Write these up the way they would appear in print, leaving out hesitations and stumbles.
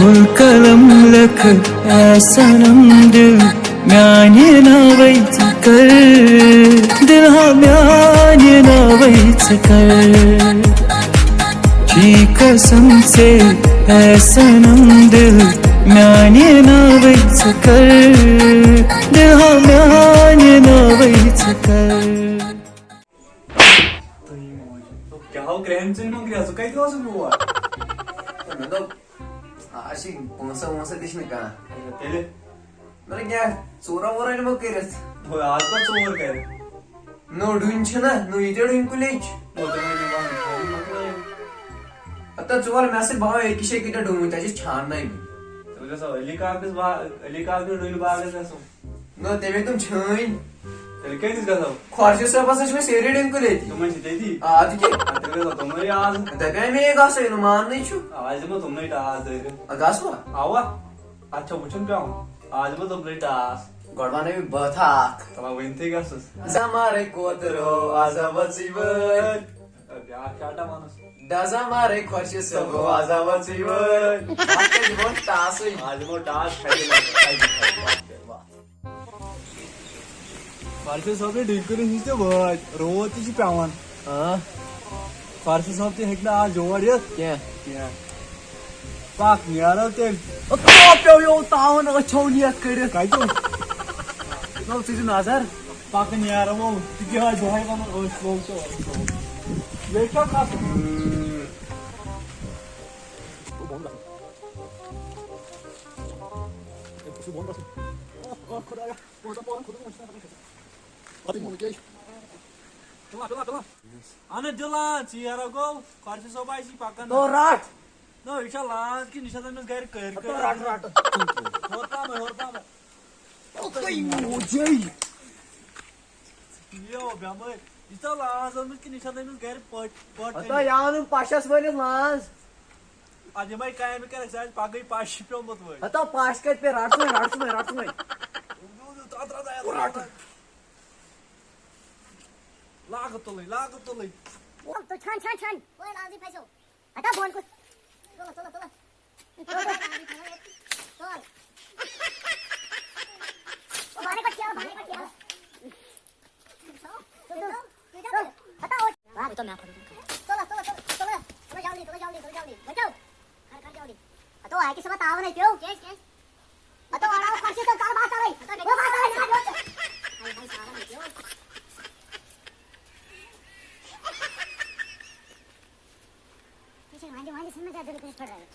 कुल कलम लख सनम दिल म्याने नावैच कर दिल हा म्याने नावैच कर की कसम से है सनम दिल म्याने नावैच कर दिल हा म्याने नावैच कर क्या हो ग्रहण से मग गया काही दिवस हुआ मतलब अशी पोंसा वोंसा दिस में का तेले मतलब क्या चोरा वोरा ने मग करत हो आज का चोर कर नो डुइन छना नो इते डुइन कुलेच हो तो मैं बाहर आता चोर मैसेज भाव एक किशे किटा डुइन त्याची छान नाही तो जसं अली का डुइन बाग असो नो तेवे तुम छाइन तेले काय दिस गाव खर्च सब असच में सेरे डुइन कुलेच तो म्हणजे तेदी आज के तेले तो तुम्ही आज दबे में एक आसे नो मान नहीं छु आज मग तुम्ही आज अगासवा आवा अच्छा उचन का आज मग तुम्ही टास गडवाने भी बथाक तला वंती गासस जमारे कोतरो आजावचीवर या काटा माणूस दाजा मारे खर्च सब आजावचीवर आता जीवन तास आज मग टास खायला फारसे सबने ढिंकून हिचे भट रोतीची पावन फारसे सब ते हेकला आज जोवर येत क्या पाक नियारा ते तो यो तावन अछौलिया करे काय तो नो तुझे नजर पाक नियारा मग किती हा जोहाय का मग बोलतो लेखा का Ana jalan si Arago, karşı sobayı pakan. तो rot No, inşallah ki nişanımız gayrı kır. तो rot rot Horta mı? Okay मुझे Yo, bamay. İnşallah azamız ki nişanımız gayrı pot. आता यान पाशास वने lance Acımay kayan bir kere sen pagayı paşi piyom bot var. आता पाश cut पे rot में Lagat olay. Oğlum dur çan. Bu el ağzı peşo. Ata bon ko. Tola. Tol. O bana kaç ya. Dur. Ata o. Vah bu to मैं आपको Tola. Tola जल्दी. बचाओ. कर जल्दी. Ata o है कि सब ताव नहीं क्यों? Yes. Ata आ रहा खर्चे तो कार बात आ रही. वो बात आ रही. भाई सारा नहीं क्यों? वांगे समझ आ जरूरत नहीं पड़ रहा है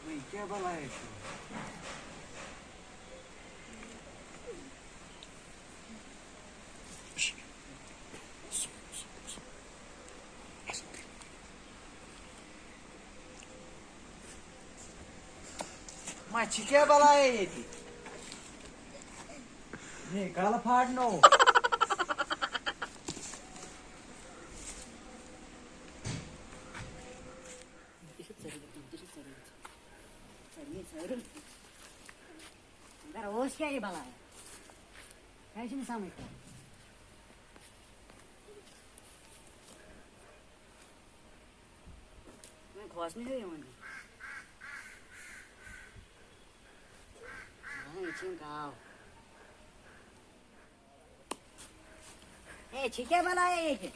वही क्या भला है माची क्या भला है ये काला फाड़नो अगर होश क्या ये भला है कैसे नहीं समझता मैं ख्वास नहीं हुई हूँ चिंकाओ ए ठीक है भला है ये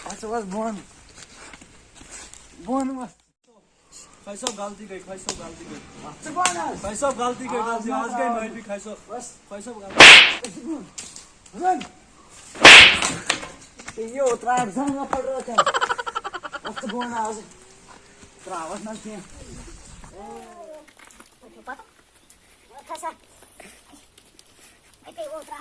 अच्छा बस बोन बस खाइसो गलती गई अच्छा बोन खाइसो गलती गई आज गई मैं भी खाइसो बस खाइसो गलती रन ये उतरा एग्जाम में पढ़ रहा था अच्छा बोन आज ट्रावस ना किया कैसा ऐसे वो उतरा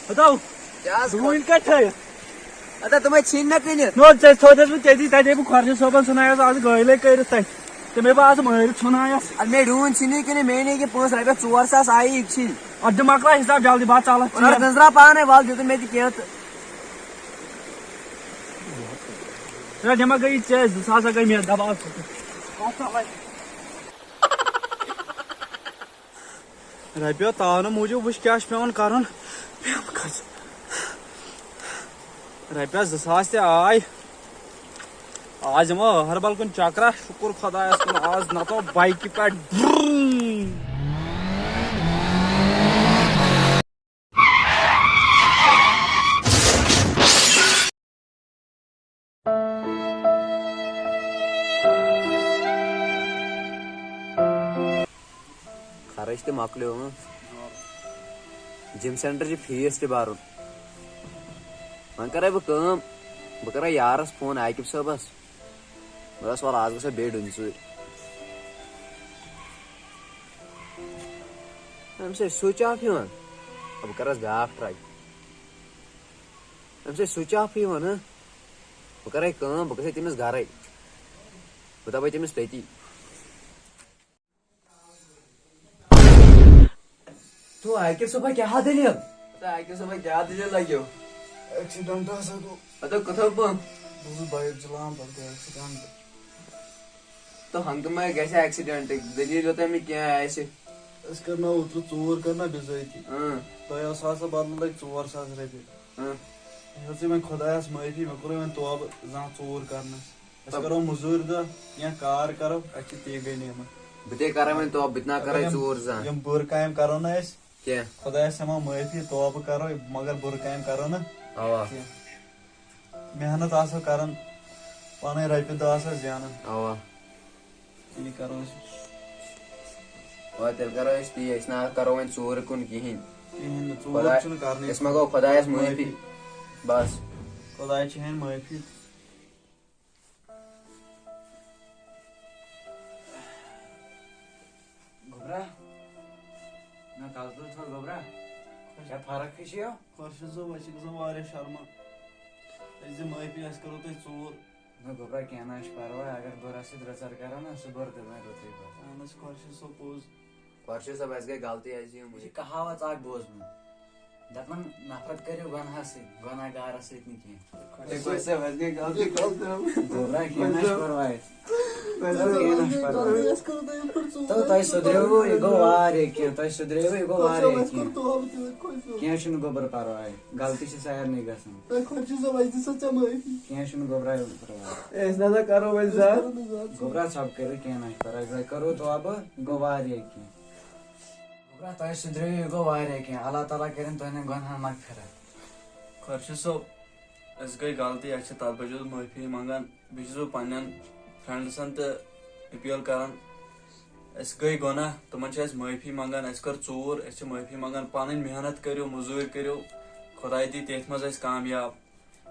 बताओ क्या धुइन का है आता तुम्हें छीन ना कहीं नो छोटे में तेजी ताजे खर्च सोबन सुनायो आज गइले कइर तै तमें आज मार छुनायस मे ढूंढ छिनी कि मेने कि 5 रपे 4 सास आई छी और दिमाग हिसाब जल्दी बात चल और दंजरा पाने वाल दित मे के दिमाग गई चे 2 गई मे दबाव रपो तावन मूजूब वुच क्या पेवन कर रपस 2 ते आय आज दिमो हरबल कुन चक्रा शुक्र खुदायस कुन आज नतो बाइक पे खर्च तो मकलो जिम सेंटर की फीस ते बार वन कर बह कर यारस फोन आकिब सबस बस वाल आज गो बे डुन स्विच ऑफ अब कर ब्या ट्राई स्विच ऑफ बह कर बह गस तमिस गर बह दप तमिस तती तो आकिब सुबह क्या दलील आकिब सुबह क्या दलील लगे एक्सीडेंट तो कथो पन बाइक चलान पड़ता एक्सीडेंट तो हंगमा गैसे एक्सीडेंट दलील होता है क्या ऐसे करना उतर चोर करना बिजाती तो सास बदल लग 4 सास रपे मैं खुदायस माफी मे कोर तोब जहाँ चोर कर करो मजूर दह या कार करो ती गई नेम बे कर तो बितना कर चोर जहाँ बुर काम करो ना क्या खुदायस हमा माफी तोब करो मगर बुर काम करो ना मेहनत आसो करन पाने रपे 10 जान ती करो तेल करो ती ना करो वो चोर कुन कहें चोर मगो खुदायस माफी बस खुदाय हन माफी गोबरा ना कल तो गोबरा क्या फर्क है खुर्शीद सब गए शर्मा माफी करो तुम चोर गोबरा क्या परवाह अगर बह रसद रचर करो ना सह बर दिल रुत खुर्शीद सब पोज खुर्शीद सब गई गलती मुझे कहावत बोजम दपन नफरत करो गुनाह गुनाहगार तो तुम सुधरो यह गो तुम सुधरो यह गो कह गोबर परवाह गलती सारे गो गोबरा गोबरा सब कर कह करो तो अब गो तुम सुधरो यह गो कह अल्लाह ताला कर गुनाह मगफिरत खुर्शीद सब गई गलती तथ बजो माफी मंगान बो पन फ्रेंडसन तो अपील करान गई गुनाह तुम माफी मंगान कर चोर माफी मंगान पन मेहनत करो मजूर करो खुदाई दी तथ मज कामयाब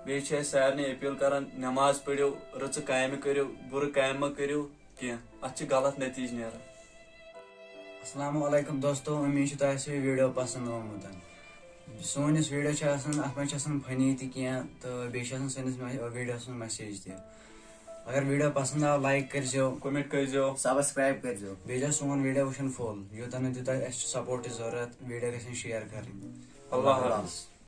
बे सारे अपील करान नमाज पढ़ो रच काम करो बुर काम मा करो कह अत गलत नतीज नेरान। अस्सलाम वालेकुम दोस्तों, उम्मीद तुम वीडियो पसंद आमुत सोन वीडियो अत फनी तह तो बे सस वीडियो मैसेज तह अगर वीडियो पसंद आव लाइक करो कमेंट करो सब्सक्राइब करो बे सोन वीडियो वो फुल यूत नु सपोर्ट जरूरत वीडियो गई शेयर कर। अल्लाह हाफिज़।